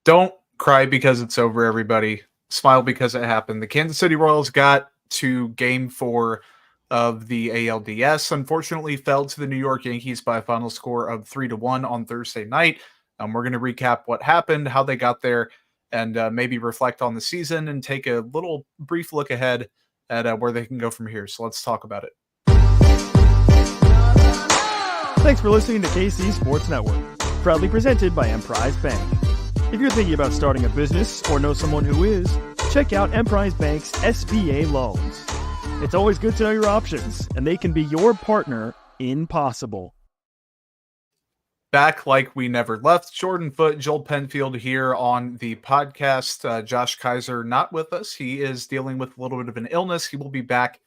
Don't cry because it's over, everybody. Smile because it happened. The Kansas City Royals got to game 4 of the ALDS. Unfortunately, fell to the New York Yankees by a final score of 3-1 on Thursday night. We're going to recap what happened, how they got there, and maybe reflect on the season and take a little brief look ahead at where they can go from here. So let's talk about it. Thanks for listening to KC Sports Network, proudly presented by Emprise Bank. If you're thinking about starting a business or know someone who is, check out Emprise Bank's SBA loans. It's always good to know your options, and they can be your partner in possible. Back like we never left. Jordan Foote, Joel Penfield here on the podcast. Josh Kaiser not with us. He is dealing with a little bit of an illness. He will be back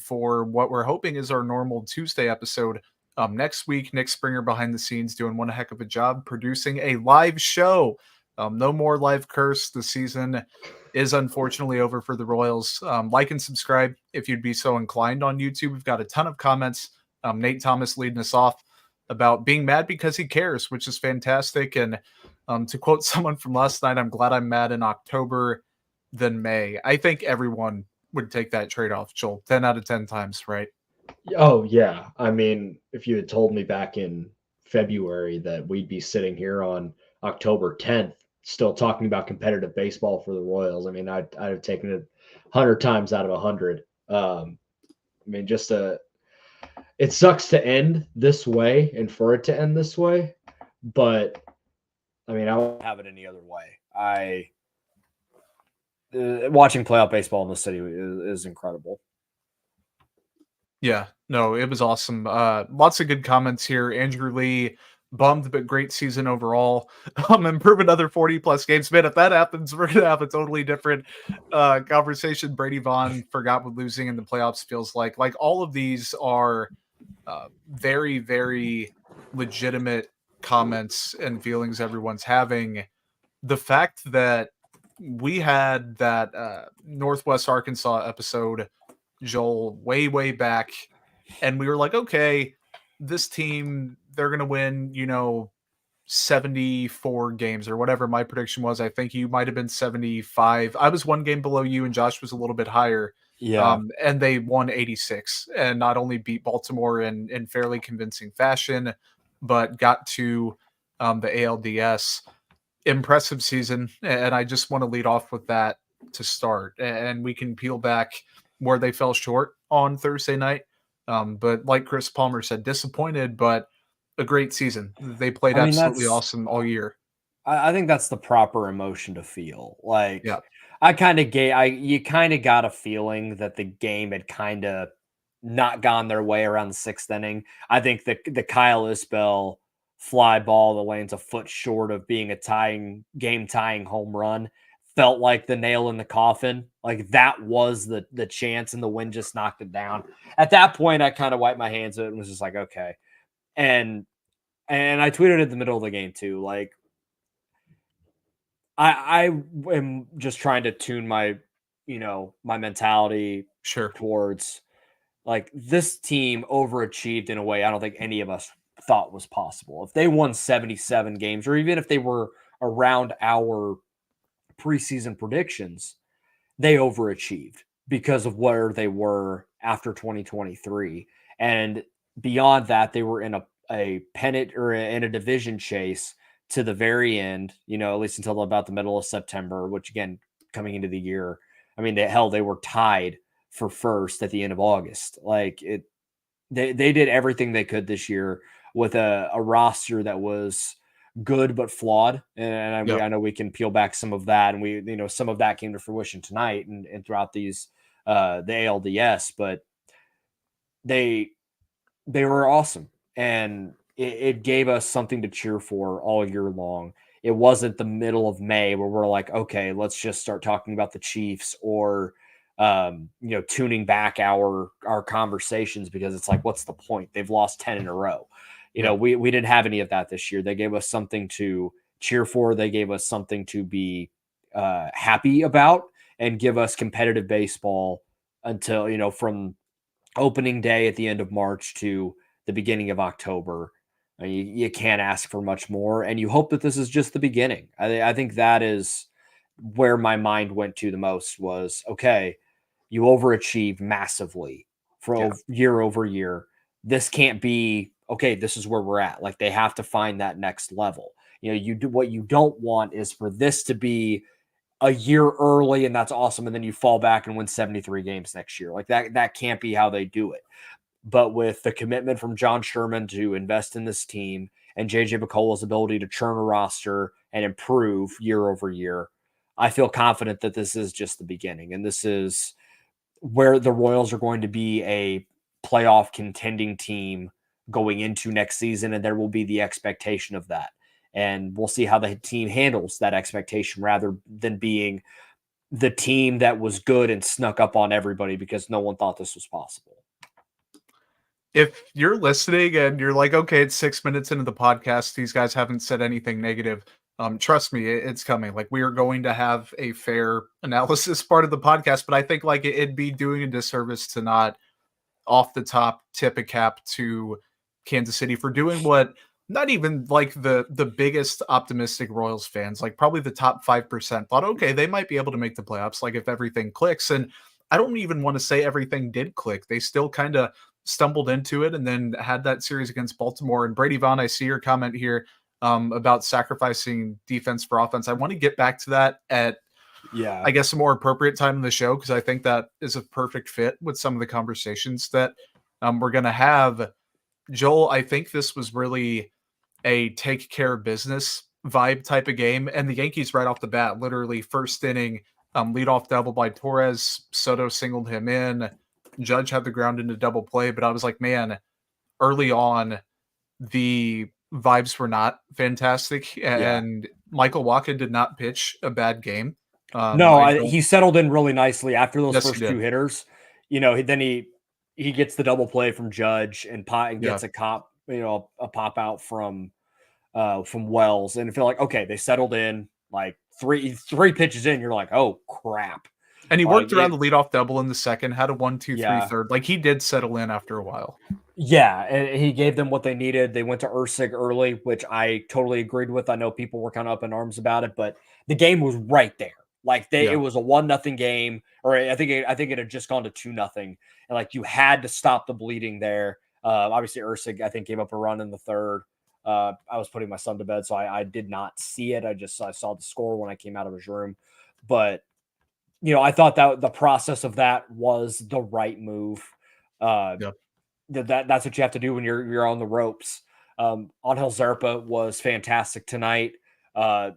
for what we're hoping is our normal Tuesday episode next week. Nick Springer behind the scenes doing one heck of a job producing a live show. No more live curse. The season is unfortunately over for the Royals. Like and subscribe if you'd be so inclined on YouTube. We've got a ton of comments. Nate Thomas leading us off about being mad because he cares, which is fantastic. And to quote someone from last night, I'm glad I'm mad in October than May. I think everyone would take that trade-off, Joel. 10 out of 10 times, right? Oh, yeah. I mean, if you had told me back in February that we'd be sitting here on October 10th, still talking about competitive baseball for the Royals, I mean, I'd have taken it 100 times out of 100. I mean, it sucks to end this way and for it to end this way, but I mean, I won't have it any other way. Watching playoff baseball in the city is incredible. Yeah, no, it was awesome. Lots of good comments here. Andrew Lee, bummed, but great season overall. Improve another 40-plus games. Man, if that happens, we're going to have a totally different conversation. Brady Vaughn forgot what losing in the playoffs feels like. Like, all of these are very, very legitimate comments and feelings everyone's having. The fact that we had that Northwest Arkansas episode, Joel, way back, and we were like, okay, this team, they're going to win, 74 games or whatever my prediction was. I think you might have been 75. I was one game below you and Josh was a little bit higher. Yeah. And they won 86 and not only beat Baltimore in fairly convincing fashion, but got to the ALDS. Impressive season. And I just want to lead off with that to start. And we can peel back where they fell short on Thursday night. But like Chris Palmer said, disappointed, but a great season. They played absolutely awesome all year. I think that's the proper emotion to feel. Like, yeah. You kind of got a feeling that the game had kind of not gone their way around the 6th inning. I think the Kyle Isbell fly ball that lands a foot short of being a game-tying home run felt like the nail in the coffin. Like, that was the chance, and the wind just knocked it down. At that point, I kind of wiped my hands of it and was just like, okay. And I tweeted at the middle of the game too. Like, I am just trying to tune my mentality towards, like, this team overachieved in a way I don't think any of us thought was possible. If they won 77 games, or even if they were around our preseason predictions, they overachieved because of where they were after 2023. And beyond that, they were in a pennant or in a division chase to the very end, at least until about the middle of September, which, again, coming into the year, I mean, they were tied for first at the end of August. Like, they did everything they could this year with a roster that was good but flawed. And I know we can peel back some of that, and some of that came to fruition tonight and throughout these the ALDS, but they were awesome, and it gave us something to cheer for all year long. It wasn't the middle of May where we're like, okay, let's just start talking about the Chiefs or tuning back our conversations, because it's like, what's the point? They've lost 10 in a row. We didn't have any of that this year. They gave us something to cheer for. They gave us something to be happy about and give us competitive baseball until, from opening day at the end of March to the beginning of October. I mean, you can't ask for much more, and you hope that this is just the beginning. I think that is where my mind went to the most was, okay, you overachieved massively for year over year. This can't be, okay, this is where we're at. Like, they have to find that next level. You do what you don't want is for this to be a year early and that's awesome. And then you fall back and win 73 games next year. Like that can't be how they do it. But with the commitment from John Sherman to invest in this team and JJ McCullough's ability to churn a roster and improve year over year, I feel confident that this is just the beginning. And this is where the Royals are going to be a playoff contending team going into next season. And there will be the expectation of that. And we'll see how the team handles that expectation rather than being the team that was good and snuck up on everybody because no one thought this was possible. If you're listening and you're like, okay, it's 6 minutes into the podcast, these guys haven't said anything negative. Trust me, it's coming. Like, we are going to have a fair analysis part of the podcast, but I think like it'd be doing a disservice to not off the top tip a cap to Kansas City for doing what not even like the biggest optimistic Royals fans, like probably the top 5% thought, okay, they might be able to make the playoffs, like if everything clicks. And I don't even want to say everything did click. They still kind of stumbled into it and then had that series against Baltimore. And Brady Vaughn, I see your comment here about sacrificing defense for offense. I want to get back to that at, I guess, a more appropriate time in the show, because I think that is a perfect fit with some of the conversations that we're going to have. Joel, I think this was really a take care of business vibe type of game. And the Yankees right off the bat, literally first inning, leadoff double by Torres. Soto singled him in. Judge had the ground into double play. But I was like, man, early on, the vibes were not fantastic. And Michael Wacha did not pitch a bad game. He settled in really nicely after those first two hitters. Then he gets the double play from Judge and gets a pop out from Wells, and I feel like, okay, they settled in. Like three pitches in, you're like, oh crap. And he worked around the leadoff double in the second, had a 1-2-3 third. Like, he did settle in after a while. Yeah, and he gave them what they needed. They went to Ursig early, which I totally agreed with. I know people were kind of up in arms about it, but the game was right there. Like it was a 1-0 game, or I think it had just gone to 2-0, and like you had to stop the bleeding there. Obviously, Ursig I think gave up a run in the third. I was putting my son to bed, so I did not see it. I saw the score when I came out of his room, but I thought that the process of that was the right move. That's what you have to do when you're on the ropes. Angel Zerpa was fantastic tonight.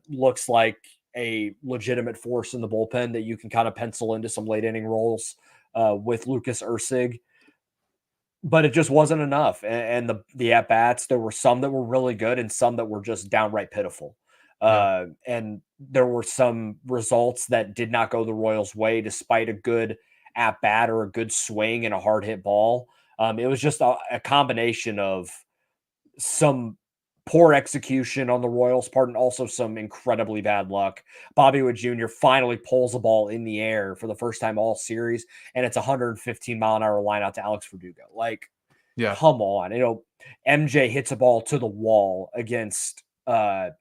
Looks like a legitimate force in the bullpen that you can kind of pencil into some late inning roles with Lucas Ursig. But it just wasn't enough. And the at-bats, there were some that were really good and some that were just downright pitiful. And there were some results that did not go the Royals' way despite a good at-bat or a good swing and a hard-hit ball. It was just a combination of some poor execution on the Royals' part and also some incredibly bad luck. Bobby Witt Jr. finally pulls the ball in the air for the first time all series, and it's a 115-mile-an-hour line out to Alex Verdugo. Like, come on. MJ hits a ball to the wall against that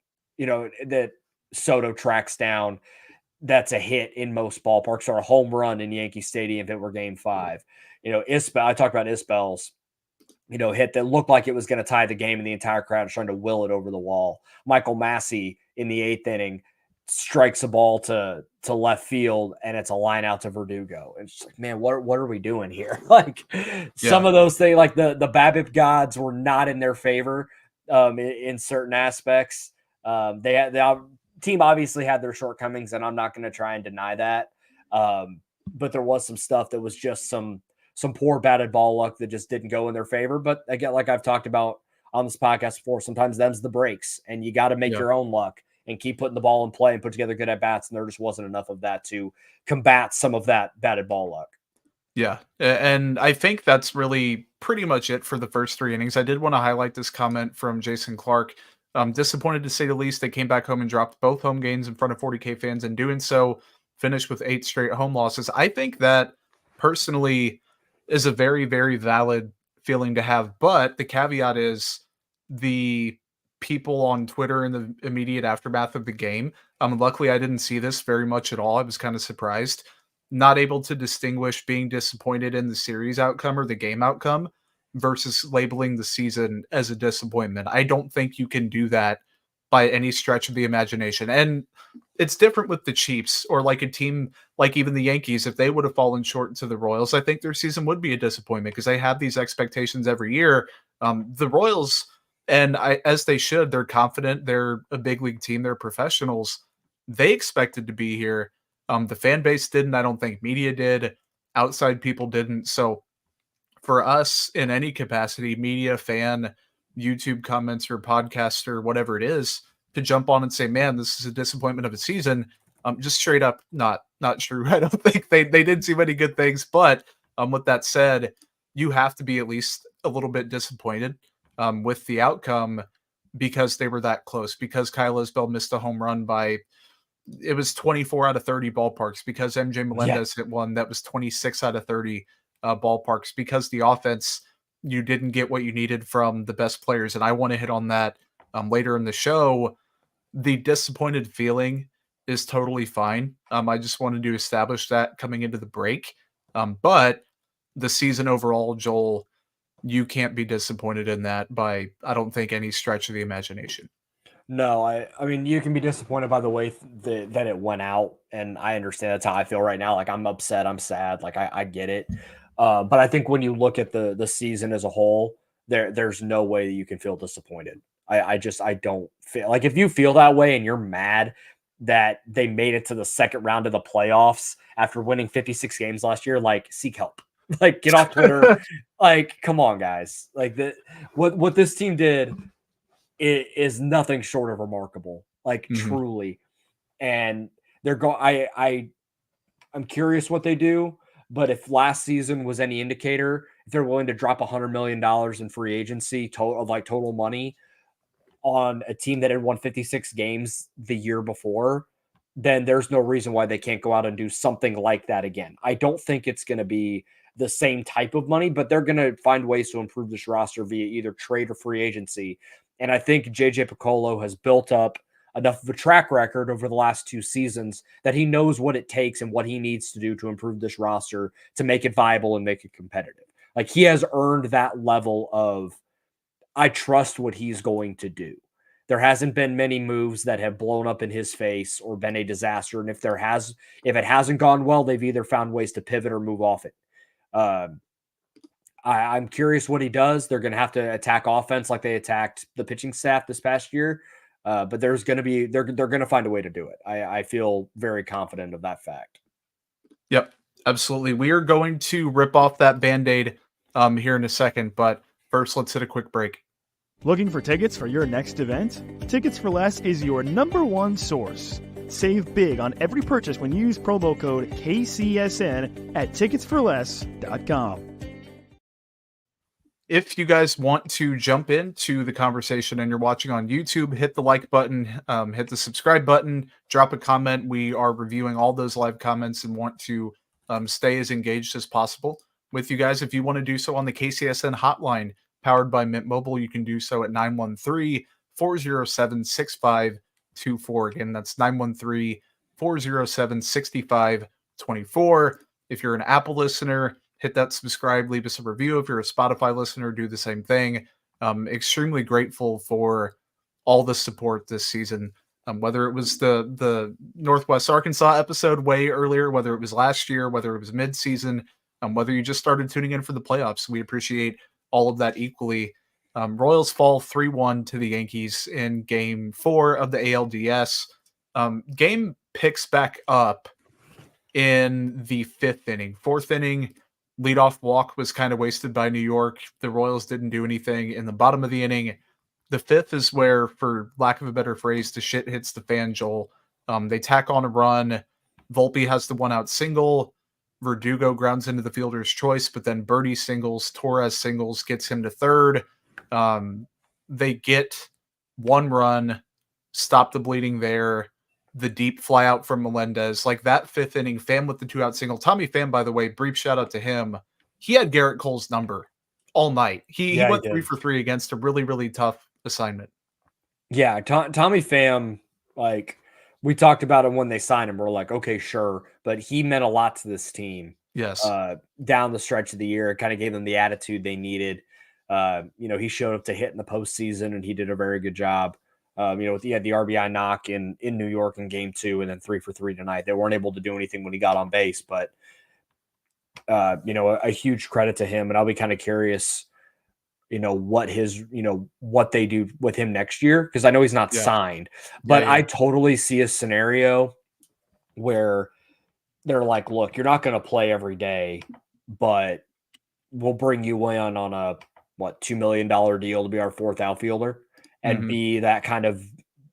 Soto tracks down. That's a hit in most ballparks, or a home run in Yankee Stadium if it were Game 5. Isbell, I talked about Isbell's hit that looked like it was going to tie the game, and the entire crowd is trying to will it over the wall. Michael Massey in the 8th inning strikes a ball to left field, and it's a line out to Verdugo. And it's just like, man, what are we doing here? Like, some of those things, like the BABIP gods were not in their favor in certain aspects. The team obviously had their shortcomings, and I'm not going to try and deny that. But there was some stuff that was just some poor batted ball luck that just didn't go in their favor. But again, like I've talked about on this podcast before, sometimes them's the breaks, and you got to make your own luck and keep putting the ball in play and put together good at bats. And there just wasn't enough of that to combat some of that batted ball luck. Yeah. And I think that's really pretty much it for the first 3 innings. I did want to highlight this comment from Jason Clark. Disappointed to say the least. They came back home and dropped both home games in front of 40K fans, and doing so finished with 8 straight home losses. I think that personally is a very, very valid feeling to have. But the caveat is the people on Twitter in the immediate aftermath of the game. Luckily, I didn't see this very much at all. I was kind of surprised. Not able to distinguish being disappointed in the series outcome or the game outcome versus labeling the season as a disappointment. I don't think you can do that by any stretch of the imagination. And it's different with the Chiefs or like a team like even the Yankees. If they would have fallen short to the Royals, I think their season would be a disappointment because they have these expectations every year. The Royals, and as they should, they're confident. They're a big league team. They're professionals. They expected to be here. The fan base didn't. I don't think media did. Outside people didn't. So for us in any capacity, media, fan, YouTube comments or podcast or whatever it is, to jump on and say, man, this is a disappointment of a season. Just straight up not true. I don't think they didn't see many good things. But with that said, you have to be at least a little bit disappointed with the outcome because they were that close, because Kyle Isbell missed a home run by, it was 24 out of 30 ballparks, because MJ Melendez hit one that was 26 out of 30 ballparks, because the offense, you didn't get what you needed from the best players. And I want to hit on that later in the show. The disappointed feeling is totally fine. I just wanted to establish that coming into the break. But the season overall, Joel, you can't be disappointed in that by, I don't think, any stretch of the imagination. No, I mean, you can be disappointed by the way that it went out, and I understand that's how I feel right now. Like, I'm upset, I'm sad, like I get it. But I think when you look at the season as a whole, there's no way that you can feel disappointed. I don't feel like, if you feel that way and you're mad that they made it to the second round of the playoffs after winning 56 games last year, like, seek help. Like, get off Twitter. Like, come on, guys. Like, what this team did is nothing short of remarkable. Like, truly. And they're going. I'm curious what they do. But if last season was any indicator, if they're willing to drop $100 million in free agency, total money on a team that had won 56 games the year before, then there's no reason why they can't go out and do something like that again. I don't think it's going to be the same type of money, but they're going to find ways to improve this roster via either trade or free agency. And I think JJ Piccolo has built up enough of a track record over the last 2 seasons that he knows what it takes and what he needs to do to improve this roster to make it viable and make it competitive. Like, he has earned that level of, I trust what he's going to do. There hasn't been many moves that have blown up in his face or been a disaster. And if it hasn't gone well, they've either found ways to pivot or move off it. I'm curious what he does. They're going to have to attack offense like they attacked the pitching staff this past year. But there's going to be, they're going to find a way to do it. I feel very confident of that fact. Yep, absolutely. We are going to rip off that Band-Aid here in a second, but first let's hit a quick break. Looking for tickets for your next event? Tickets for Less is your #1 source. Save big on every purchase when you use promo code KCSN at ticketsforless.com. If you guys want to jump into the conversation and you're watching on YouTube, hit the like button, hit the subscribe button, drop a comment. We are reviewing all those live comments and want to stay as engaged as possible with you guys. If you want to do so on the KCSN hotline powered by Mint Mobile, you can do so at 913-407-6524. Again, that's 913-407-6524. If you're an Apple listener, hit that subscribe, leave us a review. If you're a Spotify listener, do the same thing. Extremely grateful for all the support this season. Whether it was the Northwest Arkansas episode way earlier, whether it was last year, whether it was mid-season, whether you just started tuning in for the playoffs, we appreciate all of that equally. Royals fall 3-1 to the Yankees in Game 4 of the ALDS. Game picks back up in the 5th inning. 4th inning, leadoff walk was kind of wasted by New York. The Royals didn't do anything in the bottom of the inning. The 5th is where, for lack of a better phrase, the shit hits the fan, Joel. They tack on a run. Volpe has the 1-out single. Verdugo grounds into the fielder's choice, but then Birdie singles, Torres singles, gets him to third. They get 1 run, stop the bleeding there. The deep fly out from Melendez. Like, that 5th inning, Pham with the 2-out single. Tommy Pham, by the way, brief shout out to him. He had Garrett Cole's number all night. He went 3 for 3 against a really, really tough assignment. Yeah, Tommy Pham, like we talked about him when they signed him. We're like, okay, sure, but he meant a lot to this team. Yes. Down the stretch of the year, it kind of gave them the attitude they needed. He showed up to hit in the postseason, and he did a very good job. He had the RBI knock in New York in Game 2, and then 3 for 3 tonight. They weren't able to do anything when he got on base, but a huge credit to him. And I'll be kind of curious, what they do with him next year, because I know he's not signed, but I totally see a scenario where they're like, look, you're not going to play every day, but we'll bring you in on a $2 million deal to be our fourth outfielder and be that kind of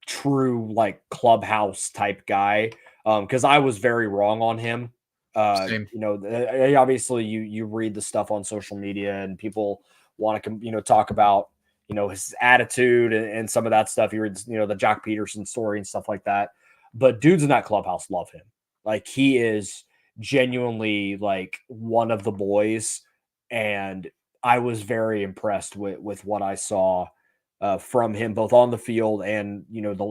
true like clubhouse type guy. Because I was very wrong on him. Obviously you read the stuff on social media and people want to talk about his attitude and some of that stuff. You read the Jock Peterson story and stuff like that. But dudes in that clubhouse love him. Like, he is genuinely like one of the boys, and I was very impressed with what I saw from him, both on the field and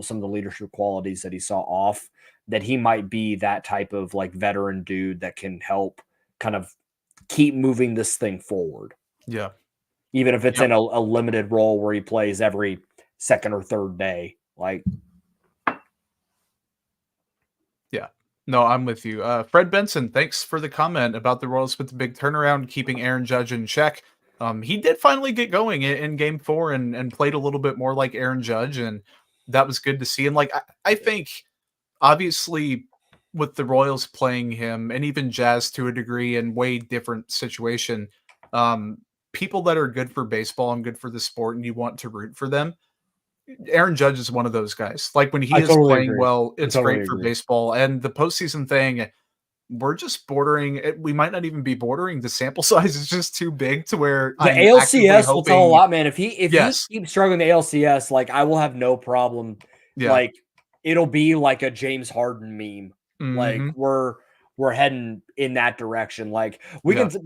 some of the leadership qualities that he saw off. That he might be that type of like veteran dude that can help kind of keep moving this thing forward. Yeah, even if it's in a limited role where he plays every second or third day, like. No, I'm with you. Fred Benson, thanks for the comment about the Royals with the big turnaround, keeping Aaron Judge in check. He did finally get going in Game 4 and played a little bit more like Aaron Judge, and that was good to see. And like I think, obviously, with the Royals playing him, and even Jazz to a degree, in way different situation, people that are good for baseball and good for the sport, and you want to root for them, Aaron Judge is one of those guys. Like, when he is playing well, it's great for baseball. And the postseason thing, we're just bordering. We might not even be bordering. The sample size is just too big to where the ALCS will tell a lot, man. If he keeps struggling the ALCS, like, I will have no problem. Yeah. Like, it'll be like a James Harden meme. Like, we're heading in that direction. Like,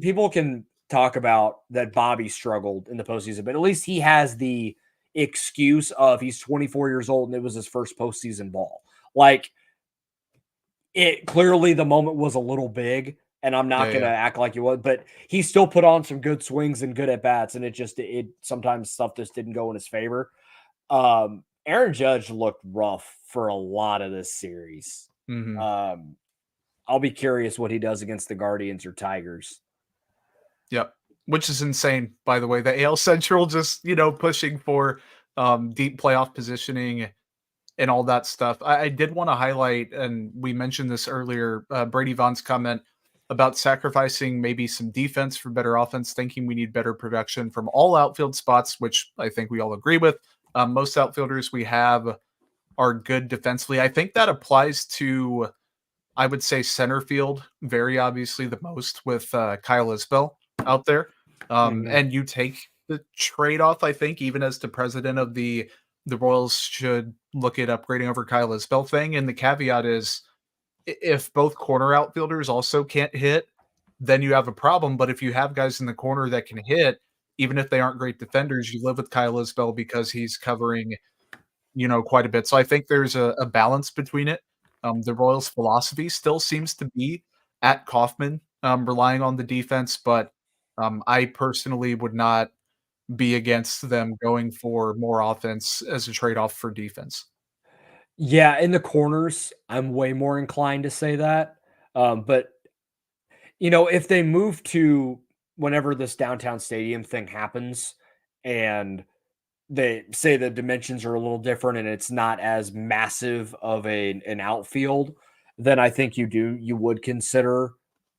people can talk about that Bobby struggled in the postseason, but at least he has the excuse of he's 24 years old and it was his first postseason ball. Like, it clearly the moment was a little big, and I'm not going to act like it was, but he still put on some good swings and good at bats, and it sometimes stuff just didn't go in his favor. Aaron Judge looked rough for a lot of this series. I'll be curious what he does against the Guardians or Tigers. Yep. Which is insane, by the way. The AL Central just, pushing for deep playoff positioning and all that stuff. I did want to highlight, and we mentioned this earlier, Brady Vaughn's comment about sacrificing maybe some defense for better offense, thinking we need better production from all outfield spots, which I think we all agree with. Most outfielders we have are good defensively. I think that applies to, I would say, center field, very obviously the most, with Kyle Isbell out there. And you take the trade-off, I think, even as the president of the Royals should look at upgrading over Kyle Isbell thing. And the caveat is, if both corner outfielders also can't hit, then you have a problem. But if you have guys in the corner that can hit, even if they aren't great defenders, you live with Kyle Isbell because he's covering, quite a bit. So I think there's a balance between it. The Royals' philosophy still seems to be at Kauffman, relying on the defense, but I personally would not be against them going for more offense as a trade-off for defense. Yeah, in the corners, I'm way more inclined to say that. But, if they move to whenever this downtown stadium thing happens and they say the dimensions are a little different and it's not as massive of an outfield, then I think you would consider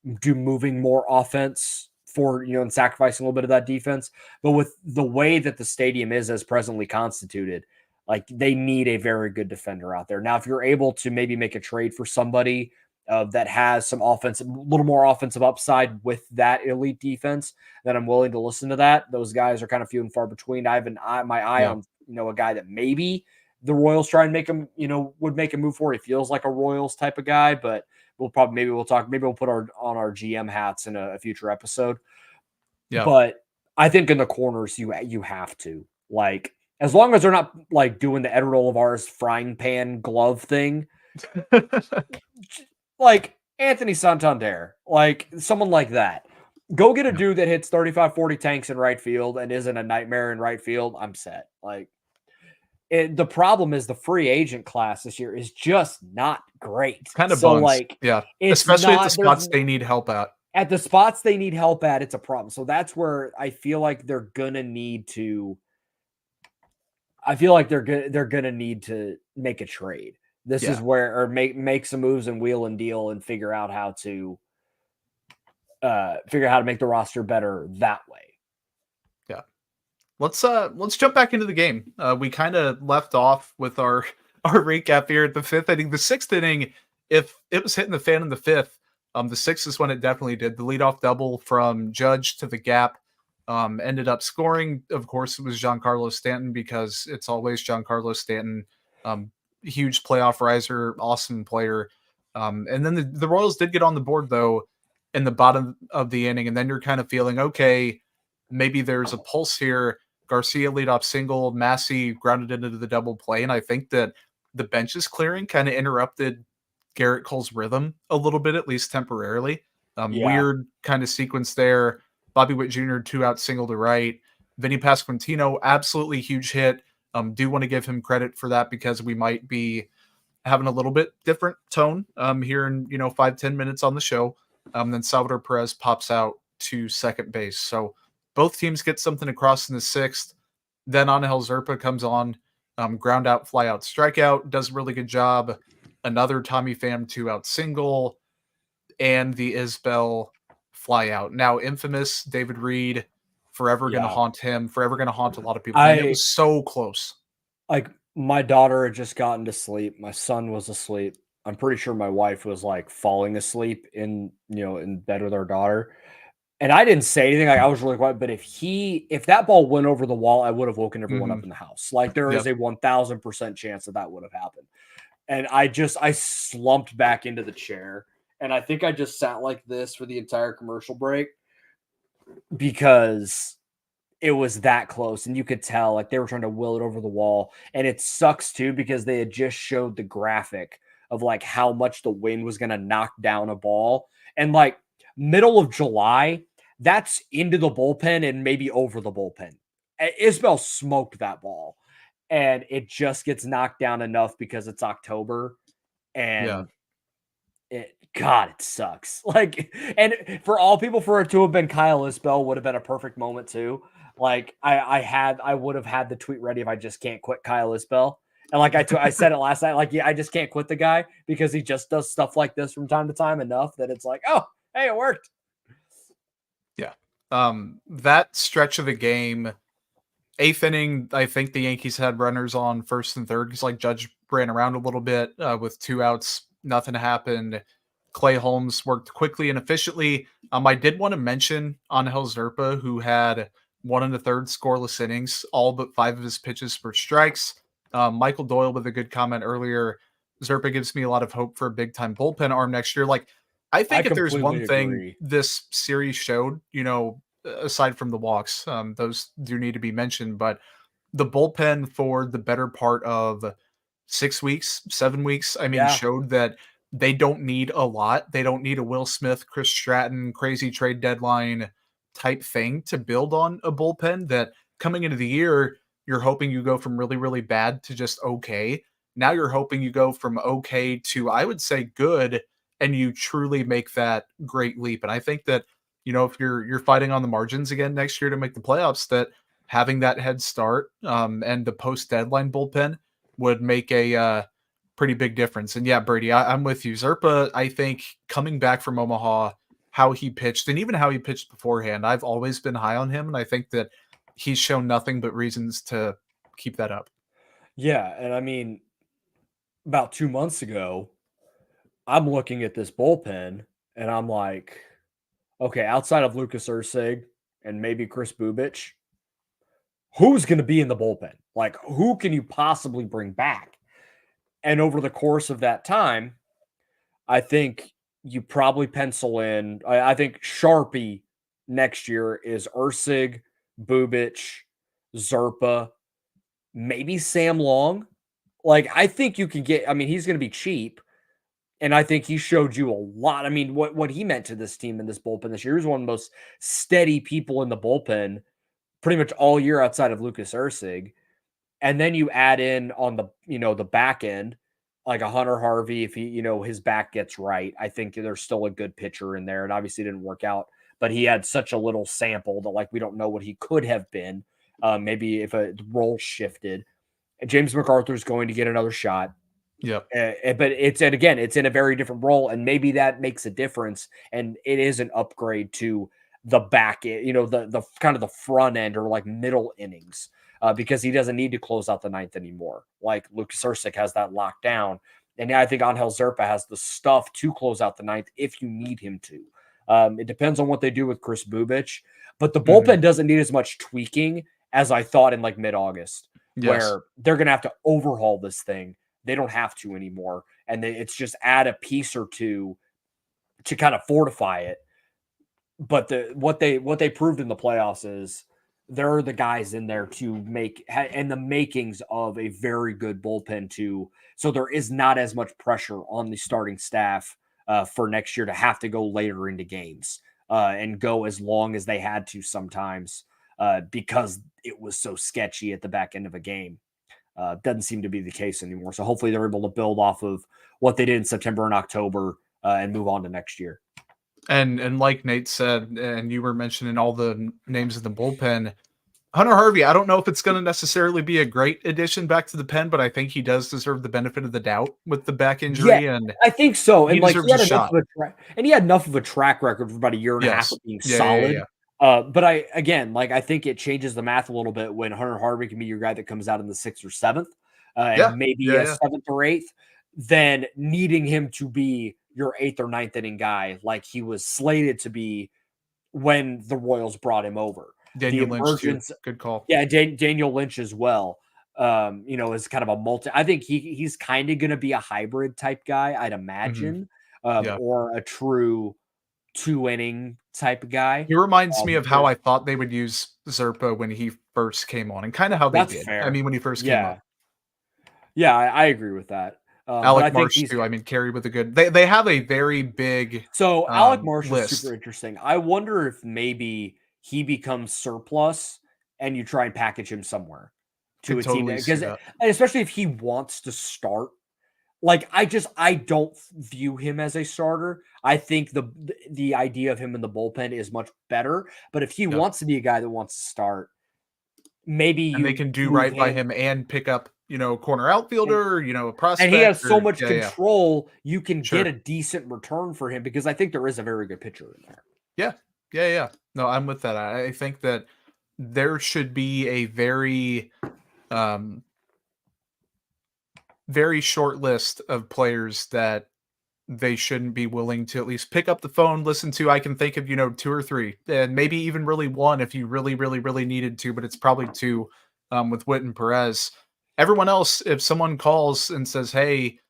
moving more offense for, and sacrificing a little bit of that defense. But with the way that the stadium is as presently constituted, like, they need a very good defender out there. Now, if you're able to maybe make a trade for somebody that has some offensive, a little more offensive upside with that elite defense, then I'm willing to listen to that. Those guys are kind of few and far between. I have my eye on, a guy that maybe the Royals try and make him, would make a move for. He feels like a Royals type of guy, but we'll put on our GM hats in a future episode. Yeah. But I think in the corners, you have to, like, As long as they're not like doing the Eder Olivares frying pan glove thing, like Anthony Santander, like someone like that. Go get a dude that hits 35, 40 tanks in right field and isn't a nightmare in right field. I'm set. Like the problem is the free agent class this year is just not great. Kind of So bums. like, Yeah. it's Especially at the not spots they need help at. at the spots they need help at. It's a problem. So that's where I feel like they're gonna need to. I feel like they're gonna need to make a trade. This is where, or make some moves and wheel and deal and figure out how to make the roster better that way. Yeah. Let's jump back into the game. We kind of left off with our recap here at the fifth inning. The sixth inning, if it was hitting the fan in the fifth, the sixth is when it definitely did. The leadoff double from Judge to the gap ended up scoring. Of course, it was Giancarlo Stanton because it's always Giancarlo Stanton. Huge playoff riser, awesome player. And then the Royals did get on the board though in the bottom of the inning, and then you're kind of feeling okay, maybe there's a pulse here. Garcia leadoff single, Massey grounded into the double play, and I think that the benches clearing kind of interrupted Garrett Cole's rhythm a little bit, at least temporarily. Weird kind of sequence there. Bobby Witt Jr. 2-out single to right. Vinny Pasquantino, absolutely huge hit. Do want to give him credit for that because we might be having a little bit different tone here in 5-10 minutes on the show. Then Salvador Perez pops out to second base. So both teams get something across in the sixth. Then Angel Zerpa comes on, ground out, fly out, strikeout, does a really good job. Another Tommy Pham 2-out single, and the Isbell fly out. Now, infamous David Reed, forever going to haunt him, forever going to haunt a lot of people. And it was so close. Like, my daughter had just gotten to sleep. My son was asleep. I'm pretty sure my wife was like falling asleep in bed with our daughter. And I didn't say anything. Like, I was really quiet. But if that ball went over the wall, I would have woken everyone up in the house. Like, there is a 1000% chance that would have happened. And I slumped back into the chair. And I think I just sat like this for the entire commercial break because it was that close. And you could tell like they were trying to will it over the wall. And it sucks too because they had just showed the graphic of like how much the wind was going to knock down a ball. And like middle of July, that's into the bullpen and maybe over the bullpen. Isbell smoked that ball. And it just gets knocked down enough because it's October. And it sucks. Like, and for all people, for it to have been Kyle Isbell would have been a perfect moment too. Like I would have had the tweet ready if I just can't quit Kyle Isbell. And like I said it last night, like, I just can't quit the guy because he just does stuff like this from time to time enough that it's like, oh, hey, it worked. Yeah. That stretch of the game, eighth inning, I think the Yankees had runners on first and third because like Judge ran around a little bit with 2 outs. Nothing happened. Clay Holmes worked quickly and efficiently. I did want to mention Angel Zerpa, who had 1 1/3 scoreless innings, all but 5 of his pitches were strikes. Michael Doyle with a good comment earlier. Zerpa gives me a lot of hope for a big time bullpen arm next year. Like, I think if there's one thing this series showed, aside from the walks, those do need to be mentioned, but the bullpen for the better part of 6 weeks, 7 weeks, showed that they don't need a lot. They don't need a Will Smith, Chris Stratton, crazy trade deadline type thing to build on a bullpen that coming into the year, you're hoping you go from really, really bad to just okay. Now you're hoping you go from okay to, I would say, good, and you truly make that great leap. And I think that, if you're fighting on the margins again next year to make the playoffs, that having that head start and the post-deadline bullpen would make a pretty big difference. And yeah, Brady, I'm with you. Zerpa, I think coming back from Omaha, how he pitched and even how he pitched beforehand, I've always been high on him. And I think that he's shown nothing but reasons to keep that up. Yeah. And about 2 months ago, I'm looking at this bullpen and I'm like, okay, outside of Lucas Erceg and maybe Chris Bubich, who's going to be in the bullpen? Like, who can you possibly bring back? And over the course of that time, I think you probably pencil in, I think Sharpie next year is Erceg, Bubich, Zerpa, maybe Sam Long. Like, I think you can get, I mean, he's going to be cheap. And I think he showed you a lot. I mean, what he meant to this team in this bullpen this year. He was one of the most steady people in the bullpen pretty much all year outside of Lucas Erceg. And then you add in on the, the back end, like a Hunter Harvey, if he, his back gets right, I think there's still a good pitcher in there. And obviously it didn't work out, but he had such a little sample that like, we don't know what he could have been. Maybe if a role shifted. James MacArthur's going to get another shot. Yep. But it's in a very different role, and maybe that makes a difference. And it is an upgrade to the back end, the kind of the front end or like middle innings, because he doesn't need to close out the ninth anymore. Like Lucas Erceg has that locked down, and I think Angel Zerpa has the stuff to close out the ninth if you need him to. It depends on what they do with Chris Bubich, but the bullpen doesn't need as much tweaking as I thought in like mid-August, where they're going to have to overhaul this thing. They don't have to anymore. And it's just add a piece or two to kind of fortify it. But what they proved in the playoffs is there are the guys in there to make and the makings of a very good bullpen too. So there is not as much pressure on the starting staff for next year to have to go later into games and go as long as they had to sometimes because it was so sketchy at the back end of a game. Doesn't seem to be the case anymore. So hopefully they're able to build off of what they did in September and October and move on to next year. And like Nate said, and you were mentioning all the names in the bullpen, Hunter Harvey, I don't know if it's going to necessarily be a great addition back to the pen, but I think he does deserve the benefit of the doubt with the back injury. Yeah, and I think so. He and like deserves a shot. He had enough of a track record for about a year and a half of being solid. But I think it changes the math a little bit when Hunter Harvey can be your guy that comes out in the 6th or 7th, and maybe a 7th or 8th, than needing him to be your 8th or 9th inning guy like he was slated to be when the Royals brought him over. Daniel Lynch too. Good call. Yeah, Daniel Lynch as well. Is kind of a multi. I think he's kind of going to be a hybrid type guy, I'd imagine, or a true 2-inning type of guy. He reminds me of how I thought they would use Zerpa when he first came on, and kind of how they did. Fair. I mean, when he first came on. Yeah, I agree with that. Alec Marsh too. I mean, carried with a good. They have a very big. So Alec Marsh list. is super interesting. I wonder if maybe he becomes surplus, and you try and package him somewhere to a team because, especially if he wants to start. Like I don't view him as a starter. I think the idea of him in the bullpen is much better. But if he wants to be a guy that wants to start, maybe they can do right by him and pick up, corner outfielder, a prospect. And he has so much control, you can get a decent return for him because I think there is a very good pitcher in there. Yeah. No, I'm with that. I think that there should be a very very short list of players that they shouldn't be willing to at least pick up the phone, listen to. I can think of, 2 or 3, and maybe even really 1 if you really, really, really needed to, but it's probably 2 with Witt and Perez. Everyone else, if someone calls and says, hey,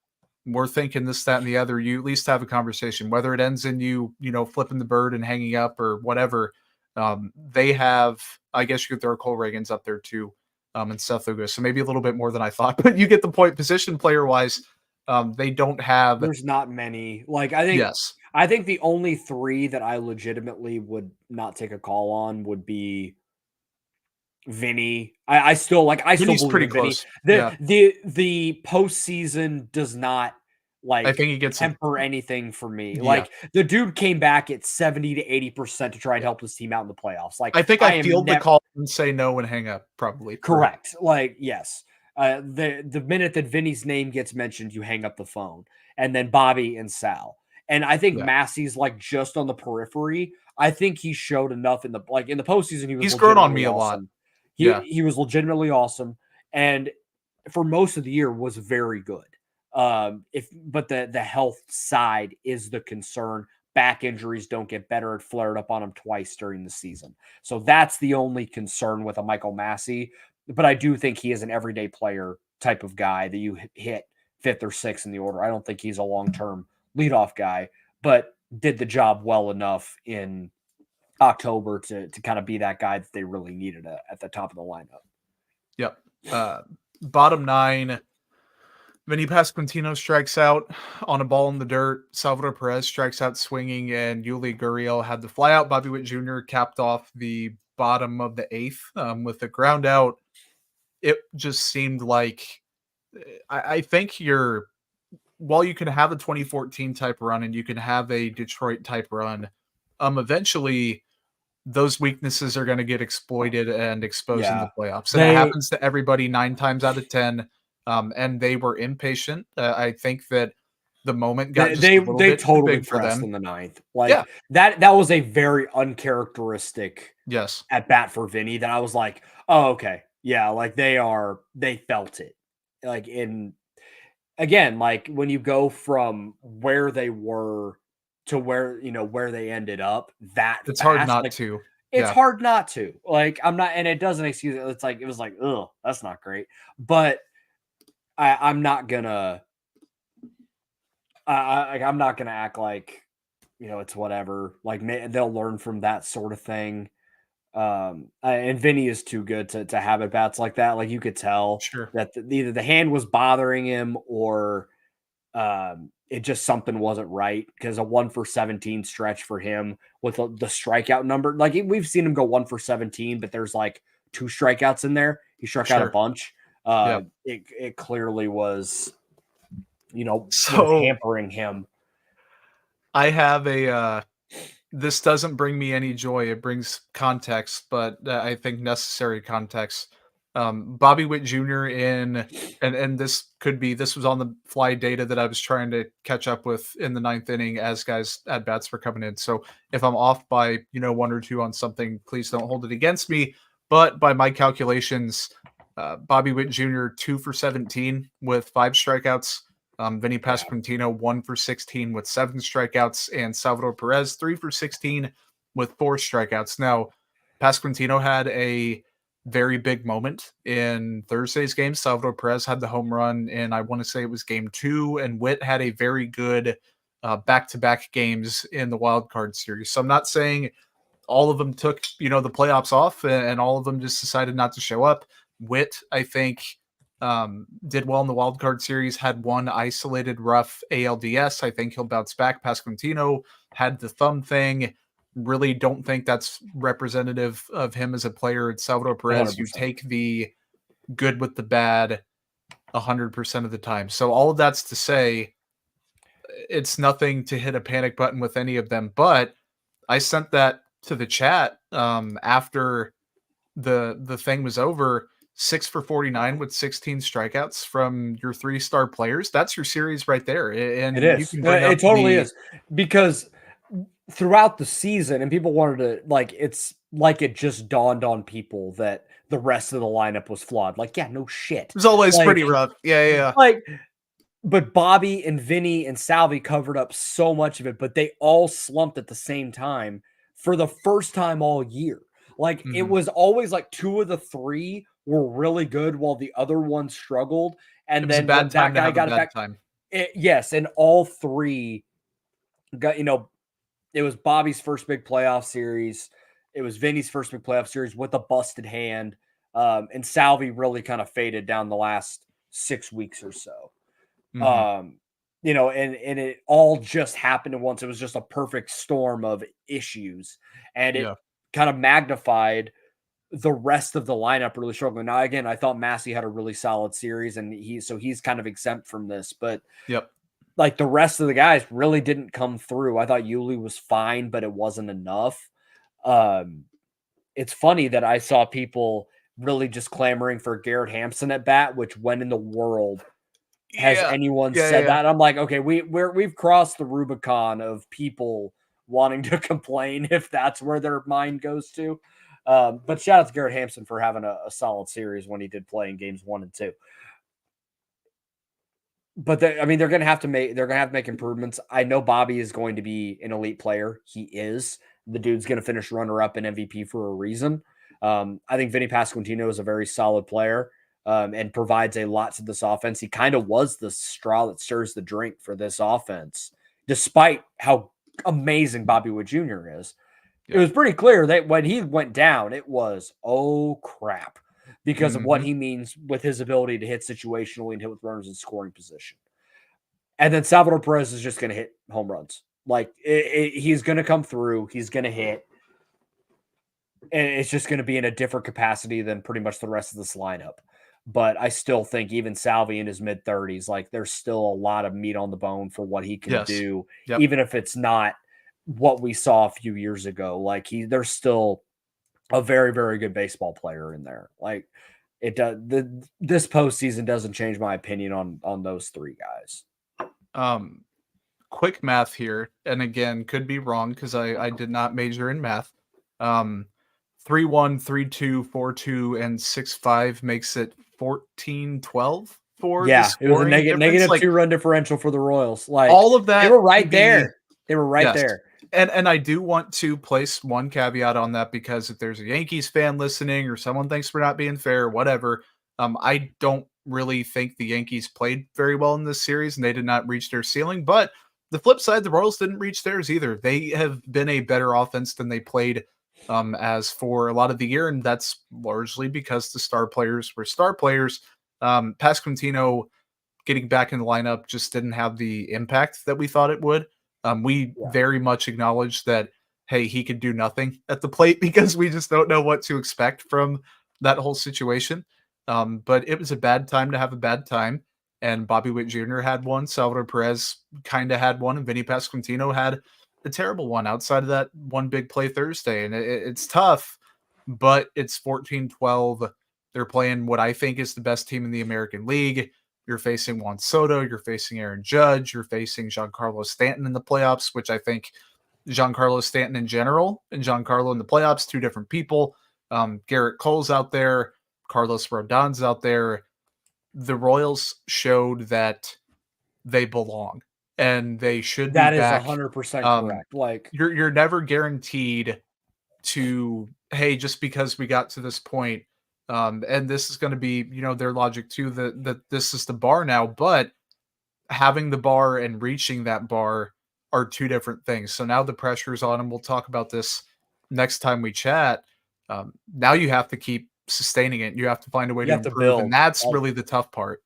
we're thinking this, that, and the other, you at least have a conversation, whether it ends in you, flipping the bird and hanging up or whatever. They have, I guess you could throw Cole Reagans up there too. And Seth Lugo. So maybe a little bit more than I thought, but you get the point. Position player wise, they don't have. There's not many. Like I think the only 3 that I legitimately would not take a call on would be Vinny. I still believe pretty in Vinny. close. The postseason does not I think he gets temper anything for me. Yeah. Like the dude came back at 70 to 80% to try and help his team out in the playoffs. Like I think I feel the call and say no and hang up. Probably correct. Like yes, the minute that Vinny's name gets mentioned, you hang up the phone, and then Bobby and Sal. And I think Massey's just on the periphery. I think he showed enough in the postseason. He's grown on me awesome. a lot. He was legitimately awesome, and for most of the year was very good. But the health side is the concern. Back injuries don't get better. It flared up on him twice during the season. So that's the only concern with a Michael Massey. But I do think he is an everyday player type of guy that you hit 5th or 6th in the order. I don't think he's a long-term leadoff guy, but did the job well enough in October to kind of be that guy that they really needed at the top of the lineup. Yep. Bottom 9, Vinny Pasquantino strikes out on a ball in the dirt. Salvador Perez strikes out swinging, and Yuli Gurriel had the flyout. Bobby Witt Jr. capped off the bottom of the 8th with a ground out. It just seemed like I think while you can have a 2014 type run and you can have a Detroit type run, eventually those weaknesses are going to get exploited and exposed in the playoffs. And it happens to everybody 9 times out of 10. And they were impatient. I think that the moment got just a little bit totally big for them in the 9th. Like that was a very uncharacteristic at bat for Vinny that I was like, oh, okay. Yeah, like they felt it. Like again, like when you go from where they were to where they ended up, it's hard not to. It's hard not to. Like I'm not, and it doesn't excuse it. It's like it was like, oh, that's not great. But I'm not gonna I'm not gonna act like it's whatever. Like they'll learn from that sort of thing. And Vinny is too good to have at bats like that. Like you could tell that either the hand was bothering him or it just something wasn't right, because a 1 for 17 stretch for him with the strikeout number. Like we've seen him go 1 for 17, but there's like 2 strikeouts in there. He struck out a bunch. It clearly was, was hampering him. I have this doesn't bring me any joy. It brings context, but I think necessary context. Bobby Witt Jr. and this was on the fly data that I was trying to catch up with in the 9th inning as guys at bats were coming in. So if I'm off by 1 or 2 on something, please don't hold it against me. But by my calculations, Bobby Witt Jr. 2 for 17 with 5 strikeouts. Vinny Pasquantino 1 for 16 with 7 strikeouts, and Salvador Perez 3 for 16 with 4 strikeouts. Now, Pasquantino had a very big moment in Thursday's game. Salvador Perez had the home run, and I want to say it was game 2, and Witt had a very good back-to-back games in the wild card series. So I'm not saying all of them took, the playoffs off and all of them just decided not to show up. Witt, I think, did well in the wild card series, had 1 isolated rough ALDS. I think he'll bounce back. Pasquantino had the thumb thing. Really don't think that's representative of him as a player. It's Salvador Perez. 100%. You take the good with the bad 100% of the time. So all of that's to say, it's nothing to hit a panic button with any of them. But I sent that to the chat after the thing was over. 6 for 49 with 16 strikeouts from your 3-star players. That's your series right there. And it is. It totally is. Because throughout the season, and people wanted to, like, it's like it just dawned on people that the rest of the lineup was flawed. Like, yeah, no shit. It was always pretty rough. Yeah. Like, but Bobby and Vinny and Salvi covered up so much of it, but they all slumped at the same time for the first time all year. Like, it was always like 2 of the 3 were really good while the other one struggled. And then when that guy got it back, yes, and all 3 got, it was Bobby's first big playoff series. It was Vinny's first big playoff series with a busted hand. And Salvi really kind of faded down the last 6 weeks or so. And it all just happened at once. It was just a perfect storm of issues. And it kind of magnified the rest of the lineup really struggling. Now, again, I thought Massey had a really solid series, and he's kind of exempt from this. But like the rest of the guys really didn't come through. I thought Yuli was fine, but it wasn't enough. It's funny that I saw people really just clamoring for Garrett Hampson at bat, which when in the world has anyone said that? I'm like, okay, we've crossed the Rubicon of people wanting to complain if that's where their mind goes to. But shout out to Garrett Hampson for having a solid series when he did play in games 1 and 2. But they're going to have to make improvements. I know Bobby is going to be an elite player. He is. The dude's going to finish runner-up in MVP for a reason. I think Vinny Pasquantino is a very solid player and provides a lot to this offense. He kind of was the straw that stirs the drink for this offense, despite how amazing Bobby Witt Jr. is. It was pretty clear that when he went down, it was, oh crap. because of what he means with his ability to hit situationally and hit with runners in scoring position. And then Salvador Perez is just going to hit home runs. Like he's going to come through. He's going to hit. And it's just going to be in a different capacity than pretty much the rest of this lineup. But I still think even Salvi in his mid-30s, like there's still a lot of meat on the bone for what he can do, even if it's not what we saw a few years ago. Like there's still a very, very good baseball player in there. Like it does. This postseason doesn't change my opinion on those three guys. Quick math here, and again, could be wrong because I did not major in math. 3-1, 3-2, 4-2, and 6-5 makes it 14-12 for the scoring. It was a negative like, 2-run differential for the Royals. Like all of that, they were right there. They were right there. And I do want to place one caveat on that because if there's a Yankees fan listening or someone thinks we're not being fair, whatever, I don't really think the Yankees played very well in this series and they did not reach their ceiling. But the flip side, the Royals didn't reach theirs either. They have been a better offense than they played as for a lot of the year, and that's largely because the star players were star players. Pasquantino getting back in the lineup just didn't have the impact that we thought it would. We very much acknowledge that, hey, he could do nothing at the plate because we just don't know what to expect from that whole situation. But it was a bad time to have a bad time. And Bobby Witt Jr. had one. Salvador Perez kind of had one. And Vinny Pasquantino had a terrible one outside of that one big play Thursday. And it's tough, but it's 14-12. They're playing what I think is the best team in the American League. You're facing Juan Soto. You're facing Aaron Judge. You're facing Giancarlo Stanton in the playoffs, which I think Giancarlo Stanton in general and Giancarlo in the playoffs, two different people. Garrett Cole's out there. Carlos Rodon's out there. The Royals showed that they belong and they should be back. That is 100% correct. Like you're never guaranteed to, hey, just because we got to this point, and this is going to be, their logic too, that this is the bar now, but having the bar and reaching that bar are two different things. So now the pressure's on, and we'll talk about this next time we chat. Now you have to keep sustaining it. You have to find a way to improve, and that's really the tough part.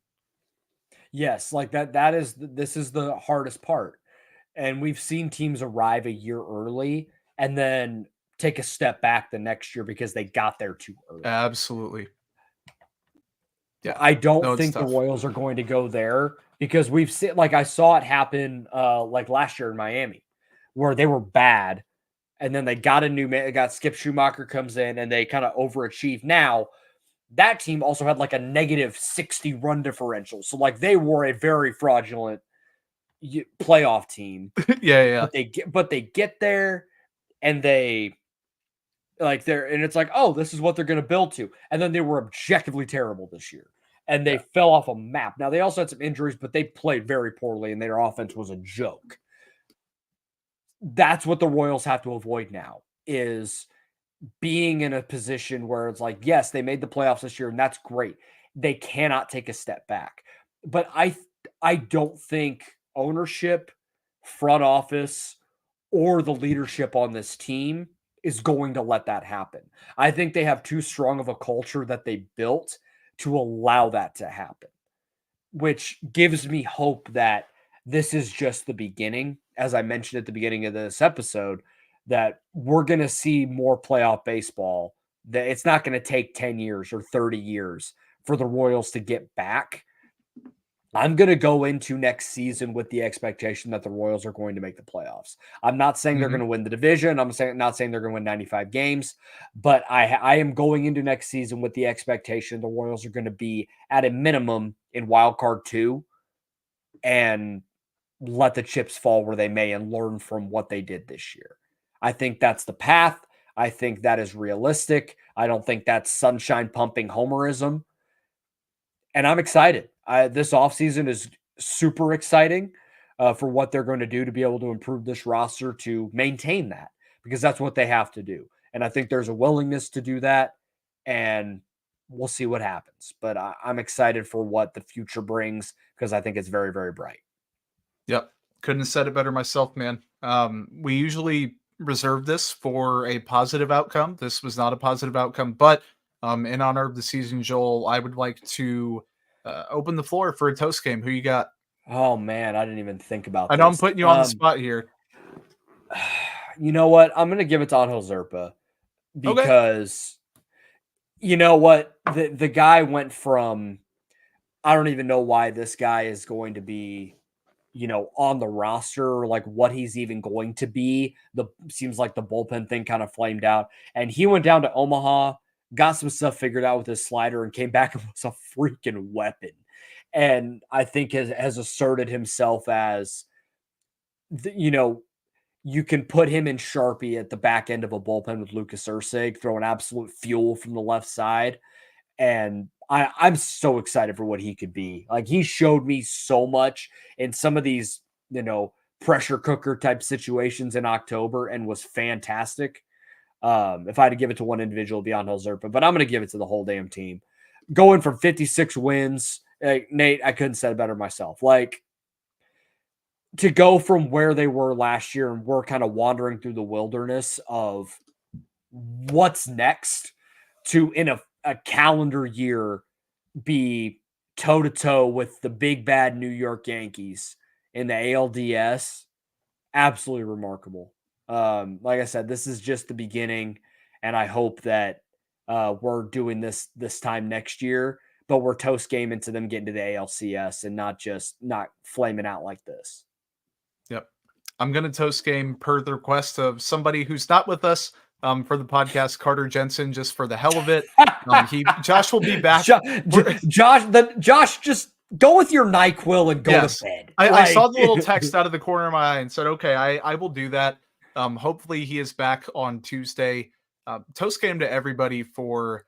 Yes, like this is the hardest part. And we've seen teams arrive a year early and then take a step back the next year because they got there too early. Absolutely. Yeah. I don't think the Royals are going to go there because we've seen, like I saw it happen like last year in Miami where they were bad and then they got a new man, they got Skip Schumacher comes in and they kind of overachieve. Now that team also had like a negative 60 run differential. So like they were a very fraudulent playoff team. Yeah. But they get there and they like and it's like, oh, this is what they're going to build to. And then they were objectively terrible this year and they fell off a map. Now they also had some injuries, but they played very poorly and their offense was a joke. That's what the Royals have to avoid now is being in a position where it's like, yes, they made the playoffs this year and that's great. They cannot take a step back. But I don't think ownership, front office, or the leadership on this team is going to let that happen. I think they have too strong of a culture that they built to allow that to happen, which gives me hope that this is just the beginning. As I mentioned at the beginning of this episode, that we're going to see more playoff baseball, that it's not going to take 10 years or 30 years for the Royals to get back. I'm going to go into next season with the expectation that the Royals are going to make the playoffs. I'm not saying they're going to win the division. I'm not saying they're going to win 95 games, but I am going into next season with the expectation the Royals are going to be at a minimum in wild card 2 and let the chips fall where they may and learn from what they did this year. I think that's the path. I think that is realistic. I don't think that's sunshine pumping homerism. And I'm excited. This offseason is super exciting for what they're going to do to be able to improve this roster to maintain that, because that's what they have to do. And I think there's a willingness to do that, and we'll see what happens. But I'm excited for what the future brings because I think it's very, very bright. Yep. Couldn't have said it better myself, man. We usually reserve this for a positive outcome. This was not a positive outcome, but In honor of the season, Joel, I would like to open the floor for a toast game. Who you got? Oh man, I didn't even think about I this. know I'm putting you on the spot here. You know what? I'm going to give it to Angel Zerpa because you know what? The guy went from, I don't even know why this guy is going to be, on the roster, or like what he's even going to be. Seems like the bullpen thing kind of flamed out, and he went down to Omaha, got some stuff figured out with his slider, and came back and was a freaking weapon. And I think has asserted himself as, you can put him in Sharpie at the back end of a bullpen with Lucas Ursig, throwing absolute fuel from the left side. And I'm so excited for what he could be. Like, he showed me so much in some of these, pressure cooker type situations in October and was fantastic. If I had to give it to one individual, it'd be Angel Zerpa, but I'm going to give it to the whole damn team. Going from 56 wins, Nate, I couldn't say it better myself. Like, to go from where they were last year and we're kind of wandering through the wilderness of what's next to, in a calendar year, be toe to toe with the big bad New York Yankees in the ALDS. Absolutely remarkable. Like I said, this is just the beginning, and I hope that we're doing this time next year, but we're toast game into them getting to the ALCS and not flaming out like this. Yep. I'm going to toast game per the request of somebody who's not with us for the podcast, Carter Jensen, just for the hell of it. Josh will be back. Josh, just go with your NyQuil and go to bed. I saw the little text out of the corner of my eye and said, okay, I will do that. Hopefully he is back on Tuesday. Toast game to everybody for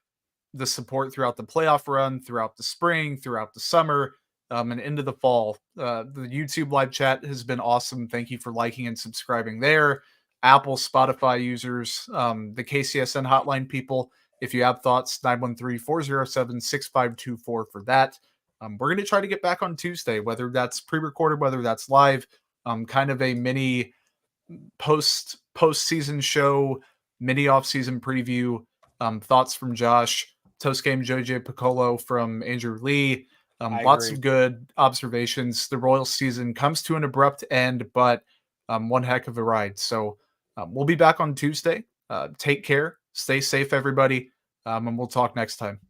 the support throughout the playoff run, throughout the spring, throughout the summer, and into the fall. The YouTube live chat has been awesome. Thank you for liking and subscribing there. Apple, Spotify users, the KCSN hotline people, if you have thoughts, 913-407-6524 for that. We're going to try to get back on Tuesday, whether that's pre-recorded, whether that's live, kind of a mini post-season show, mini off-season preview, thoughts from Josh, toast game JJ Piccolo from Andrew Lee. Lots of good observations. The Royals season comes to an abrupt end, but one heck of a ride. So we'll be back on Tuesday. Take care. Stay safe, everybody. And we'll talk next time.